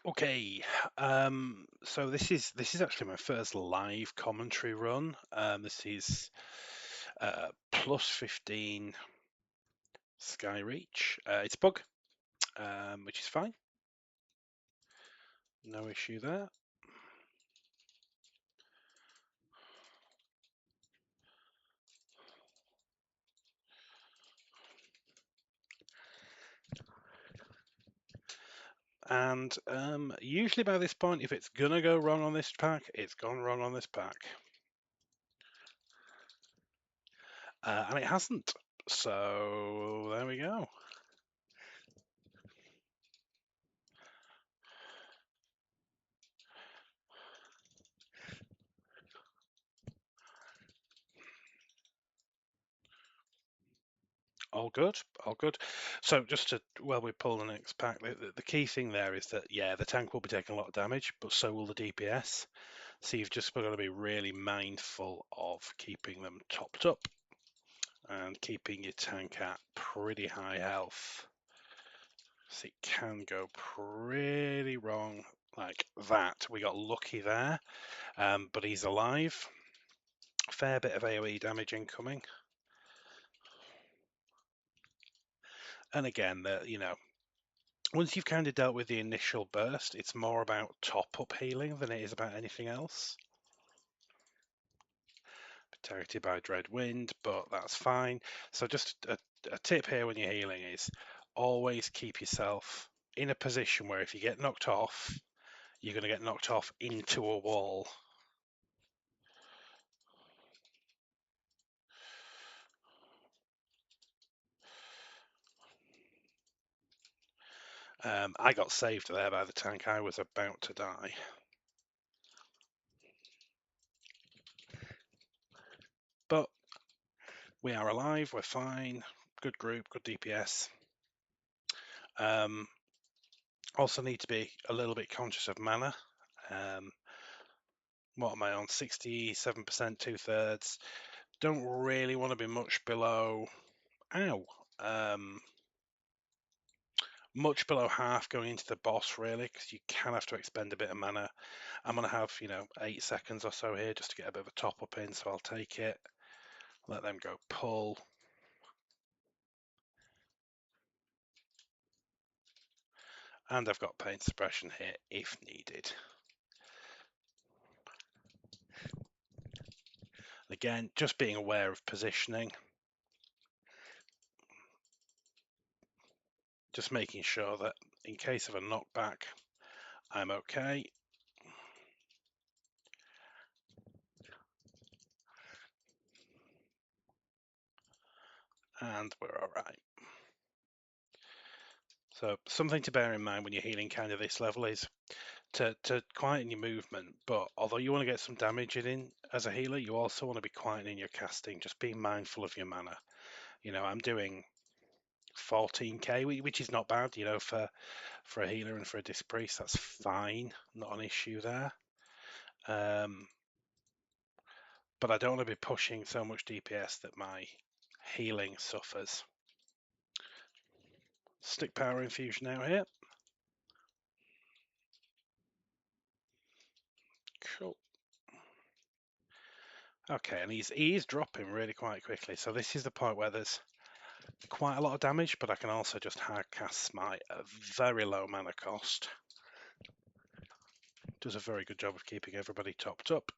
Okay, so this is actually my first live commentary run. This is plus 15 Skyreach. It's bug, which is fine. No issue there. And usually by this point, if it's gonna go wrong on this pack, it's gone wrong on this pack. And it hasn't. So there we go. All good, all good. So just to while we pull the next pack, the key thing there is that yeah, the tank will be taking a lot of damage, but so will the DPS. So you've just got to be really mindful of keeping them topped up and keeping your tank at pretty high health. So it can go pretty wrong like that. We got lucky there, but he's alive. Fair bit of AoE damage incoming. And again, once you've kind of dealt with the initial burst, it's more about top-up healing than it is about anything else. Targeted by Dread Wind, but that's fine. So just a tip here when you're healing is always keep yourself in a position where if you get knocked off, you're going to get knocked off into a wall. I got saved there by the tank. I was about to die. But we are alive, we're fine. Good group, good DPS. Also need to be a little bit conscious of mana. What am I on? 67%, 2/3. Don't really want to be much below. Ow. Much below half going into the boss, really, because you can have to expend a bit of mana. I'm going to have, 8 seconds or so here just to get a bit of a top up in, so I'll take it. Let them go pull. And I've got pain suppression here if needed. Again, just being aware of positioning. Just making sure that in case of a knockback, I'm okay. And we're all right. So something to bear in mind when you're healing kind of this level is to quieten your movement, but although you want to get some damage in as a healer, you also want to be quietening your casting, just being mindful of your mana. I'm doing 14k, which is not bad, for a healer and for a disc priest, that's fine, not an issue there. But I don't want to be pushing so much DPS that my healing suffers. Stick power infusion out here. Cool. Okay, and he's dropping really quite quickly. So this is the point where there's quite a lot of damage, but I can also just hard cast Smite at a very low mana cost. Does a very good job of keeping everybody topped up.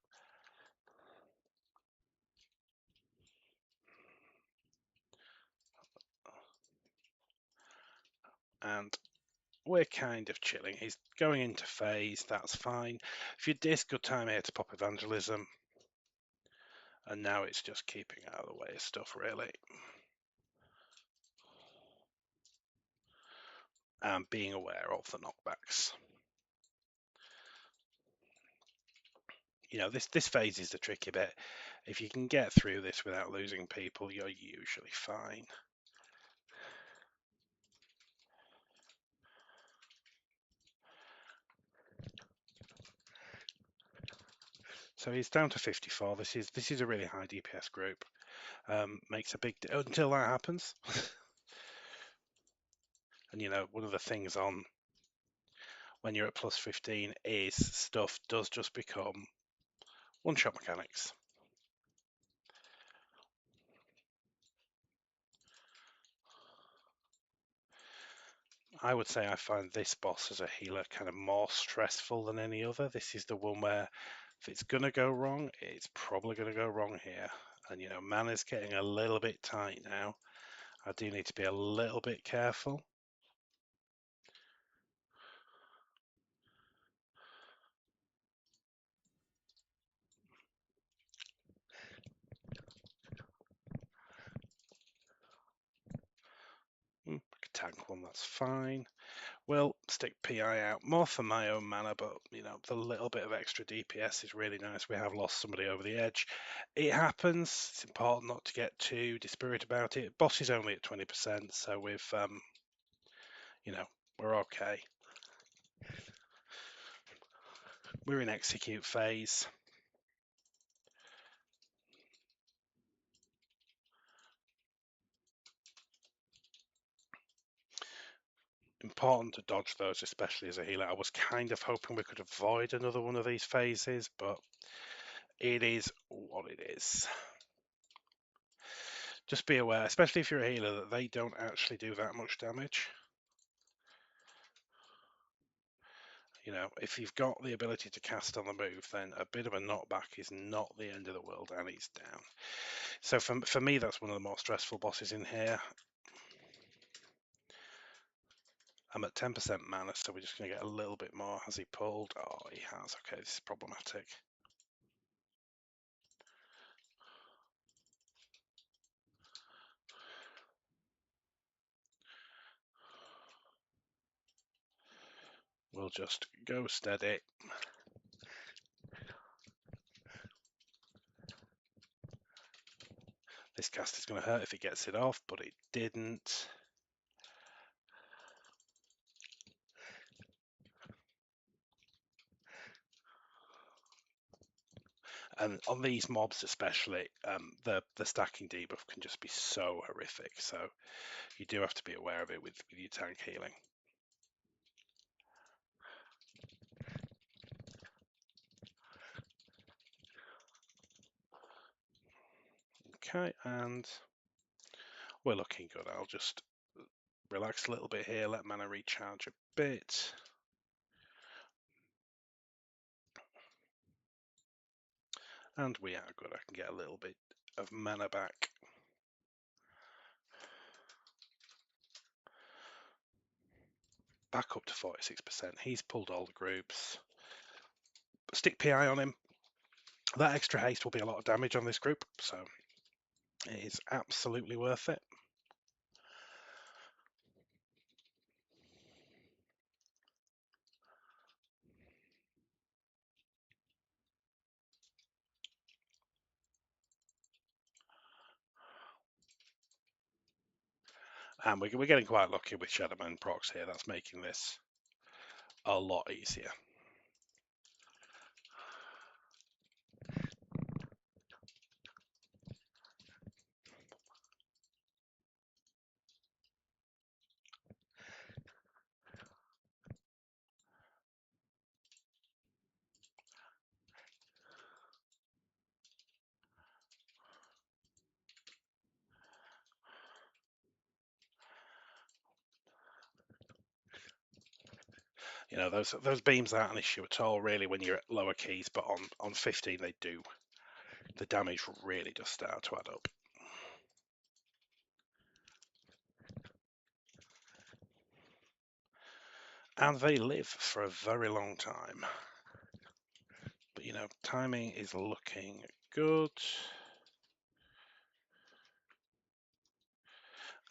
And we're kind of chilling. He's going into phase, that's fine. If you disc, good time here to pop Evangelism. And now it's just keeping out of the way of stuff, really. And being aware of the knockbacks. This phase is the tricky bit. If you can get through this without losing people, you're usually fine. So he's down to 54. This is a really high DPS group. Makes a big until that happens. And one of the things on when you're at plus 15 is stuff does just become one-shot mechanics. I would say I find this boss as a healer kind of more stressful than any other. This is the one where if it's going to go wrong, it's probably going to go wrong here. And, you know, mana's getting a little bit tight now. I do need to be a little bit careful. Tank one, that's fine. We'll stick PI out more for my own mana, but you know, the little bit of extra DPS is really nice. We have lost somebody over the edge. It happens. It's important not to get too dispirited about it. Boss is only at 20%, so we've, you know, we're okay. We're in execute phase. Important to dodge those, especially as a healer. I was kind of hoping we could avoid another one of these phases, but it is what it is. Just be aware, especially if you're a healer, that they don't actually do that much damage. You know, if you've got the ability to cast on the move, then a bit of a knockback is not the end of the world, and he's down. So for me, that's one of the more stressful bosses in here. I'm at 10% mana, so we're just going to get a little bit more. Has he pulled? Oh, he has. Okay, this is problematic. We'll just go steady. This cast is going to hurt if he gets it off, but it didn't. And on these mobs especially, the stacking debuff can just be so horrific. So you do have to be aware of it with your tank healing. Okay, and we're looking good. I'll just relax a little bit here, let mana recharge a bit. And we are good. I can get a little bit of mana back. Back up to 46%. He's pulled all the groups. Stick PI on him. That extra haste will be a lot of damage on this group, so it is absolutely worth it. And we're getting quite lucky with Shadowman procs here. That's making this a lot easier. You know, those beams aren't an issue at all, really, when you're at lower keys, but on 15 they do. The damage really does start to add up. And they live for a very long time. But, you know, timing is looking good.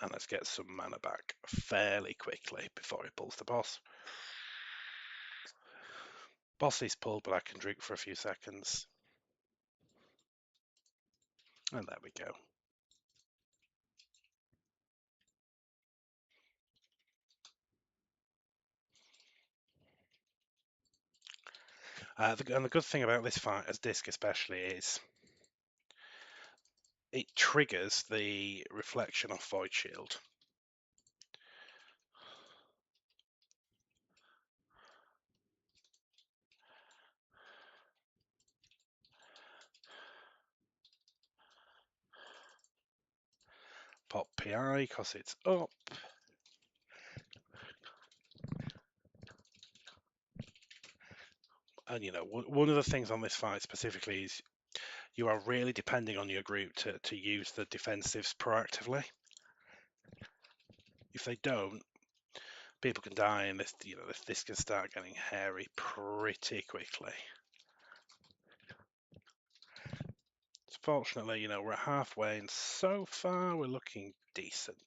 And let's get some mana back fairly quickly before he pulls the boss. Boss is pulled, but I can drink for a few seconds. And there we go. And the good thing about this fight, as Disc especially, is it triggers the reflection off Void Shield. PI because it's up. And, you know, one of the things on this fight specifically is you are really depending on your group to use the defensives proactively. If they don't, people can die, and this, you know, this can start getting hairy pretty quickly. So fortunately, you know, we're halfway, and so far we're looking decent.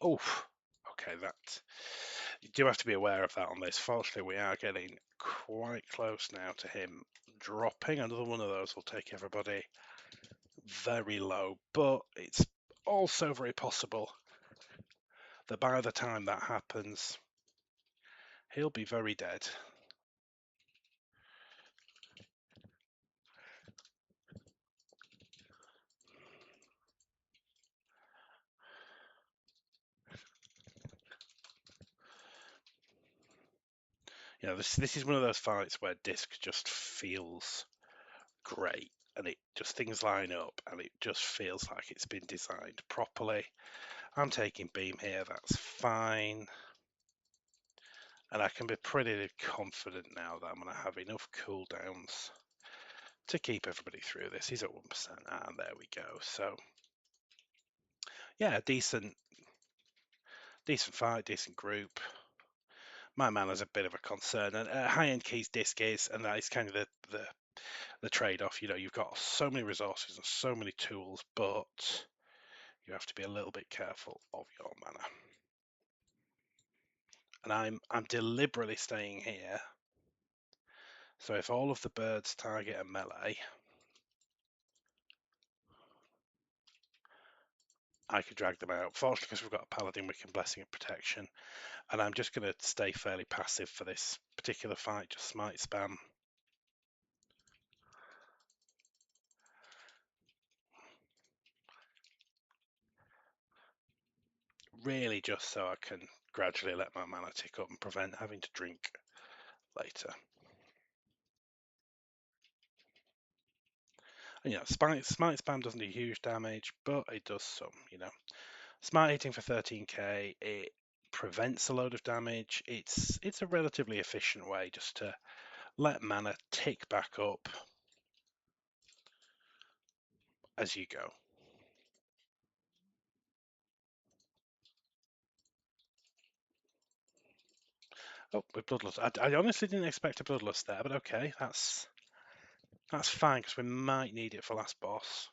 Oh, okay, that you do have to be aware of that on this. Fortunately, we are getting quite close now to him dropping. Another one of those will take everybody very low, but it's also very possible that by the time that happens, he'll be very dead. You know, this is one of those fights where disc just feels great, and it just things line up, and it just feels like it's been designed properly. I'm taking beam here, that's fine. And I can be pretty confident now that I'm going to have enough cooldowns to keep everybody through this. He's at 1%, and there we go. So, yeah, decent fight, decent group. My mana's a bit of a concern, and high-end keys disc is, and that is kind of the trade-off. You know, you've got so many resources and so many tools, but you have to be a little bit careful of your mana. And I'm deliberately staying here. So if all of the birds target a melee, I could drag them out. Fortunately, because we've got a paladin, we can blessing and protection. And I'm just going to stay fairly passive for this particular fight, just smite spam. Really just so I can gradually let my mana tick up and prevent having to drink later. And, you know, smite spam doesn't do huge damage, but it does some, you know. Smite hitting for 13k, it prevents a load of damage. It's a relatively efficient way just to let mana tick back up as you go. Oh, with Bloodlust. I honestly didn't expect a Bloodlust there, but okay, that's fine because we might need it for last boss.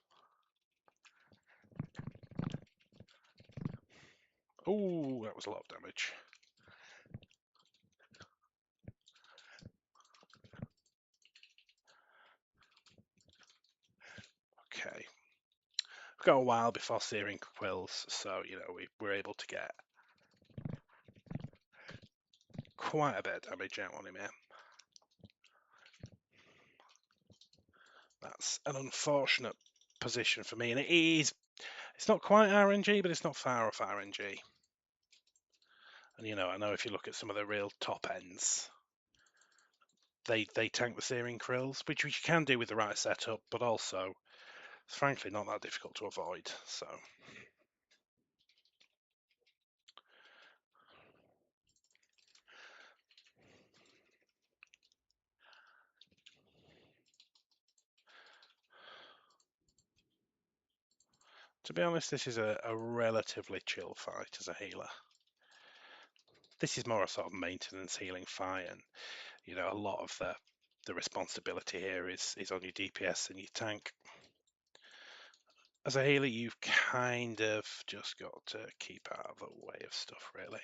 Oh, that was a lot of damage. Okay. We've got a while before Searing Quills, so, you know, we're able to get quite a bit of damage out on him here. That's an unfortunate position for me, and it's not quite RNG, but it's not far off RNG. And, you know, I know if you look at some of the real top ends, they tank the Searing Krills, which you can do with the right setup, but also, it's frankly not that difficult to avoid, so... To be honest, this is a relatively chill fight as a healer. This is more a sort of maintenance healing fight, and, you know, a lot of the responsibility here is on your DPS and your tank. As a healer, you've kind of just got to keep out of the way of stuff, really.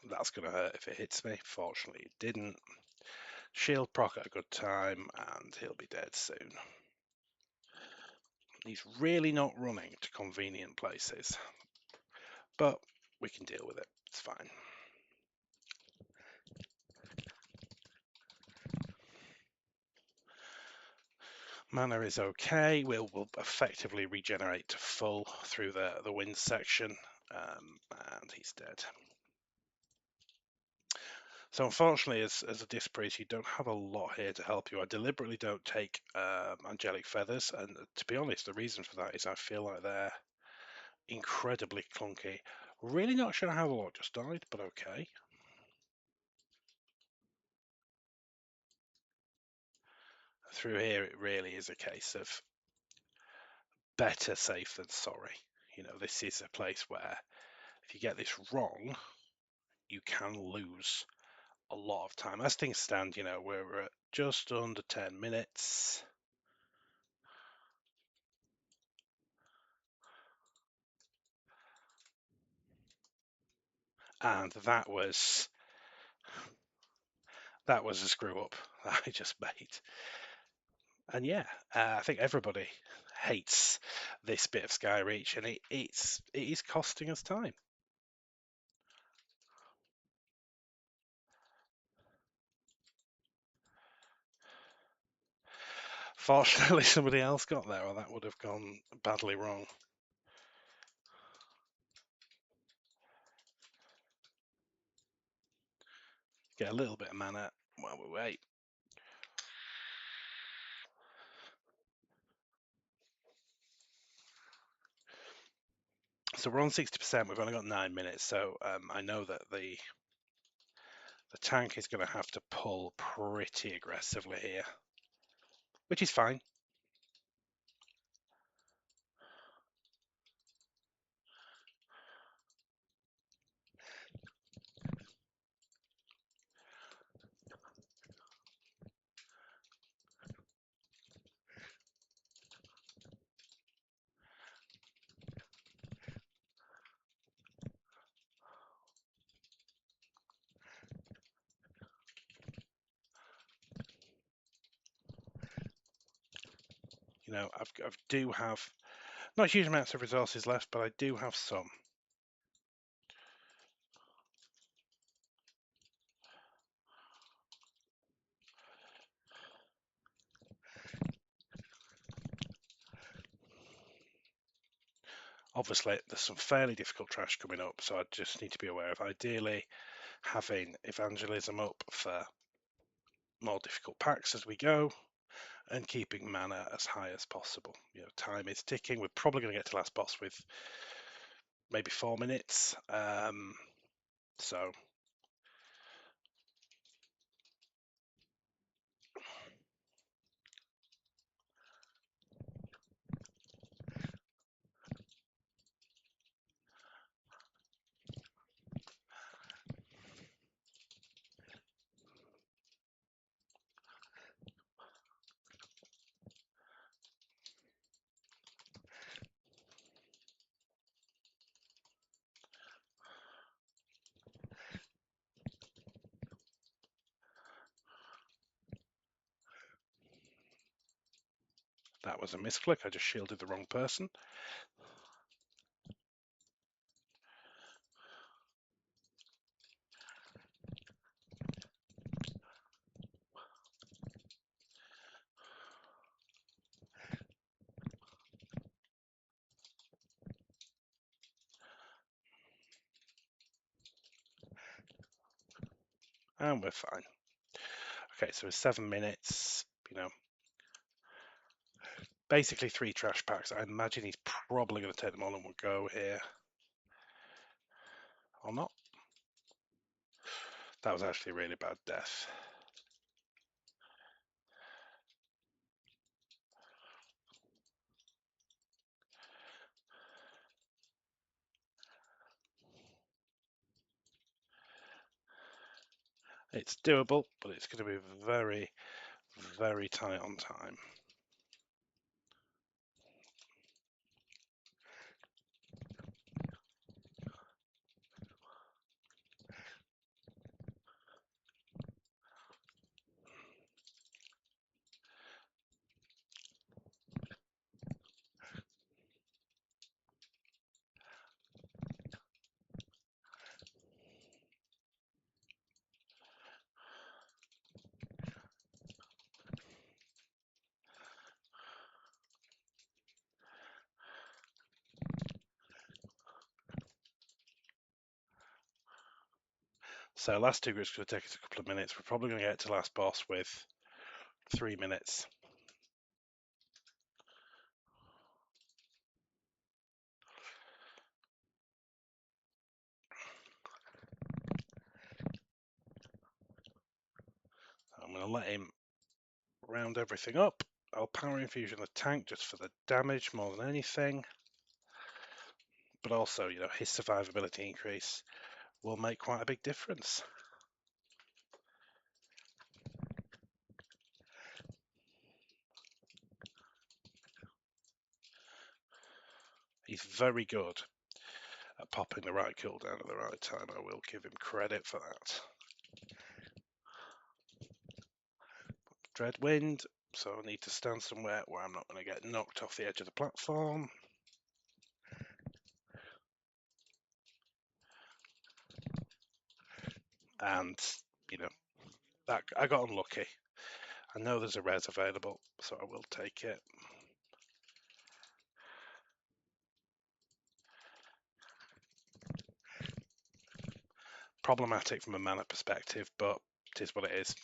That's going to hurt if it hits me. Fortunately, it didn't. Shield proc at a good time, and he'll be dead soon. He's really not running to convenient places, but we can deal with it. It's fine. Mana is okay. We'll effectively regenerate to full through the wind section, and he's dead. So unfortunately, as a disc priest, you don't have a lot here to help you. I deliberately don't take angelic feathers, and to be honest, the reason for that is I feel like they're incredibly clunky. Really not sure how the lot just died, but okay. Through here, it really is a case of better safe than sorry. You know, this is a place where if you get this wrong, you can lose a lot of time. As things stand, you know, we're at just under 10 minutes. And that was a screw up that I just made. And yeah, I think everybody hates this bit of Skyreach, and it is costing us time. Fortunately, somebody else got there, or that would have gone badly wrong. Get a little bit of mana while we wait. So we're on 60%. We've only got 9 minutes, so I know that the tank is going to have to pull pretty aggressively here, which is fine. You know, I do have not huge amounts of resources left, but I do have some. Obviously, there's some fairly difficult trash coming up, so I just need to be aware of ideally having evangelism up for more difficult packs as we go, and keeping mana as high as possible. You know, time is ticking. We're probably going to get to last boss with maybe 4 minutes. So that was a misclick. I just shielded the wrong person. And we're fine. Okay, so it's 7 minutes, you know, basically 3 trash packs. I imagine he's probably going to take them all in one go here. Or not. That was actually a really bad death. It's doable, but it's going to be very, very tight on time. So last two groups going to take us a couple of minutes. We're probably going to get to last boss with 3 minutes. I'm going to let him round everything up. I'll power infusion the tank just for the damage more than anything. But also, you know, his survivability increase will make quite a big difference. He's very good at popping the right cooldown at the right time. I will give him credit for that. Dreadwind, so I need to stand somewhere where I'm not going to get knocked off the edge of the platform. And, you know, that I got unlucky. I know there's a res available, so I will take it. Problematic from a mana perspective, but it is what it is.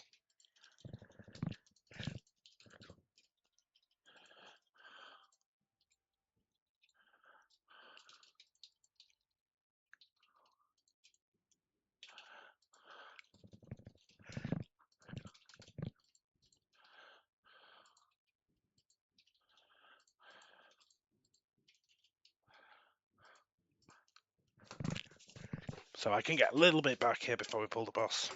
So I can get a little bit back here before we pull the boss.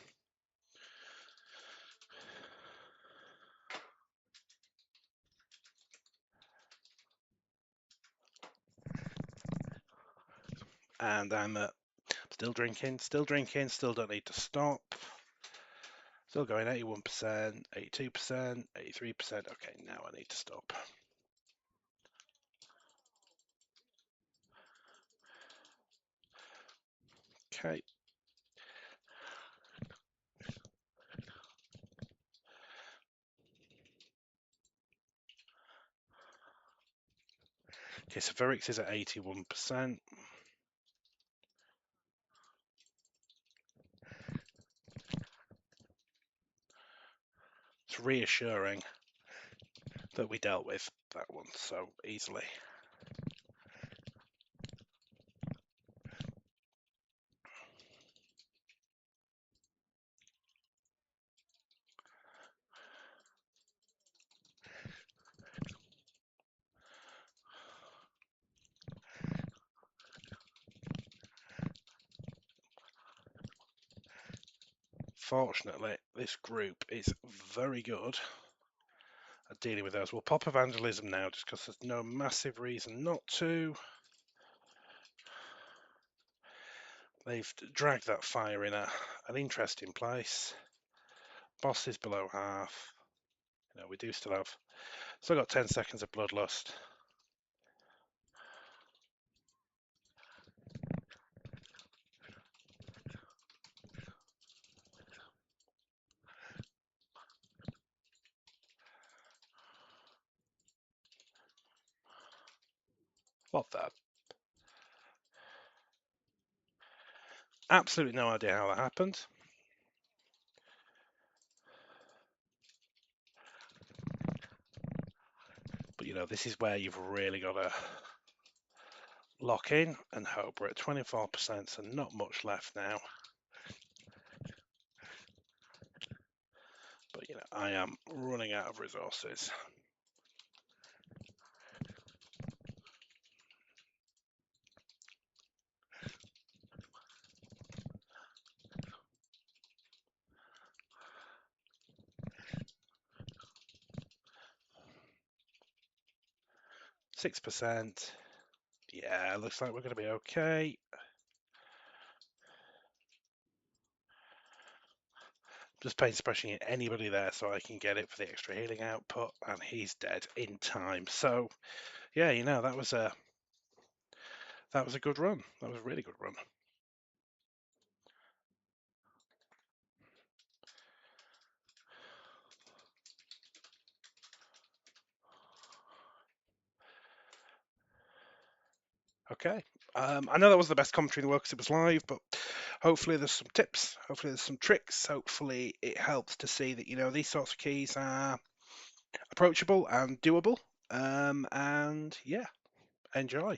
And I'm still drinking, still don't need to stop. Still going 81%, 82%, 83%. Okay, now I need to stop. Okay. Okay, so Verix is at 81%. It's reassuring that we dealt with that one so easily. Fortunately, this group is very good at dealing with those. We'll pop evangelism now just because there's no massive reason not to. They've dragged that fire in an interesting place. Boss is below half. You know, we do still got 10 seconds of bloodlust. What that? Absolutely no idea how that happened. But you know, this is where you've really got to lock in and hope. We're at 24%, so not much left now. But you know, I am running out of resources. %6. Yeah, looks like we're going to be okay. Just pain suppressing anybody there so I can get it for the extra healing output, and he's dead in time. So, yeah, you know, that was a good run. That was a really good run. Okay, I know that was the best commentary in the world because it was live, but hopefully there's some tips, hopefully there's some tricks, hopefully it helps to see that these sorts of keys are approachable and doable. And yeah, enjoy.